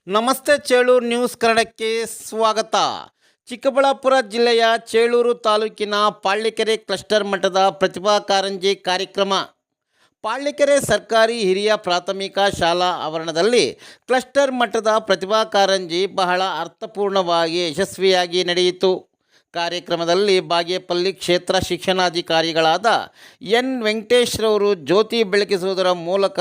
ನಮಸ್ತೆ ಚೇಳೂರು ನ್ಯೂಸ್ ಕನ್ನಡಕ್ಕೆ ಸ್ವಾಗತ. ಚಿಕ್ಕಬಳ್ಳಾಪುರ ಜಿಲ್ಲೆಯ ಚೇಳೂರು ತಾಲೂಕಿನ ಪಾಳ್ಯಕೆರೆ ಕ್ಲಸ್ಟರ್ ಮಟ್ಟದ ಪ್ರತಿಭಾ ಕಾರಂಜಿ ಕಾರ್ಯಕ್ರಮ. ಪಾಳ್ಯಕೆರೆ ಸರ್ಕಾರಿ ಹಿರಿಯ ಪ್ರಾಥಮಿಕ ಶಾಲಾ ಆವರಣದಲ್ಲಿ ಕ್ಲಸ್ಟರ್ ಮಟ್ಟದ ಪ್ರತಿಭಾ ಕಾರಂಜಿ ಬಹಳ ಅರ್ಥಪೂರ್ಣವಾಗಿ ಯಶಸ್ವಿಯಾಗಿ ನಡೆಯಿತು. ಕಾರ್ಯಕ್ರಮದಲ್ಲಿ ಬಾಗೇಪಲ್ಲಿ ಕ್ಷೇತ್ರ ಶಿಕ್ಷಣಾಧಿಕಾರಿಗಳಾದ ಎನ್ ವೆಂಕಟೇಶ್ರವರು ಜ್ಯೋತಿ ಬೆಳಗಿಸುವುದರ ಮೂಲಕ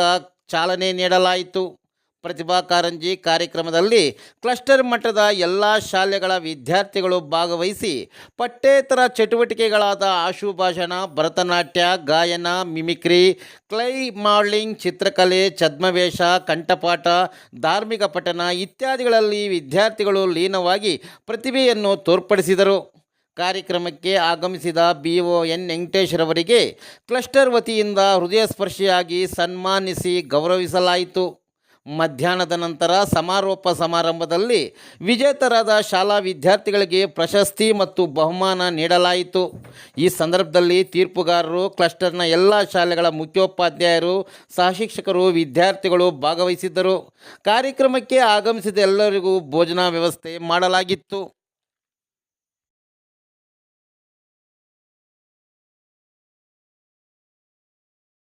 ಚಾಲನೆ ನೀಡಲಾಯಿತು. ಪ್ರತಿಭಾ ಕಾರಂಜಿ ಕಾರ್ಯಕ್ರಮದಲ್ಲಿ ಕ್ಲಸ್ಟರ್ ಮಟ್ಟದ ಎಲ್ಲ ಶಾಲೆಗಳ ವಿದ್ಯಾರ್ಥಿಗಳು ಭಾಗವಹಿಸಿ ಪಠ್ಯೇತರ ಚಟುವಟಿಕೆಗಳಾದ ಆಶುಭಾಷಣ, ಭರತನಾಟ್ಯ, ಗಾಯನ, ಮಿಮಿಕ್ರಿ, ಕ್ಲೈ ಮಾಡಲಿಂಗ್, ಚಿತ್ರಕಲೆ, ಛದ್ಮವೇಷ, ಕಂಠಪಾಠ, ಧಾರ್ಮಿಕ ಪಠಣ ಇತ್ಯಾದಿಗಳಲ್ಲಿ ವಿದ್ಯಾರ್ಥಿಗಳು ಲೀನವಾಗಿ ಪ್ರತಿಭೆಯನ್ನು ತೋರ್ಪಡಿಸಿದರು. ಕಾರ್ಯಕ್ರಮಕ್ಕೆ ಆಗಮಿಸಿದ BO ಎನ್ ವೆಂಕಟೇಶ್ರವರಿಗೆ ಕ್ಲಸ್ಟರ್ ವತಿಯಿಂದ ಹೃದಯಸ್ಪರ್ಶಿಯಾಗಿ ಸನ್ಮಾನಿಸಿ ಗೌರವಿಸಲಾಯಿತು. ಮಧ್ಯಾಹ್ನದ ನಂತರ ಸಮಾರೋಪ ಸಮಾರಂಭದಲ್ಲಿ ವಿಜೇತರಾದ ಶಾಲಾ ವಿದ್ಯಾರ್ಥಿಗಳಿಗೆ ಪ್ರಶಸ್ತಿ ಮತ್ತು ಬಹುಮಾನ ನೀಡಲಾಯಿತು. ಈ ಸಂದರ್ಭದಲ್ಲಿ ತೀರ್ಪುಗಾರರು, ಕ್ಲಸ್ಟರ್ನ ಎಲ್ಲ ಶಾಲೆಗಳ ಮುಖ್ಯೋಪಾಧ್ಯಾಯರು, ಸಹಶಿಕ್ಷಕರು, ವಿದ್ಯಾರ್ಥಿಗಳು ಭಾಗವಹಿಸಿದ್ದರು. ಕಾರ್ಯಕ್ರಮಕ್ಕೆ ಆಗಮಿಸಿದ ಎಲ್ಲರಿಗೂ ಭೋಜನ ವ್ಯವಸ್ಥೆ ಮಾಡಲಾಗಿತ್ತು.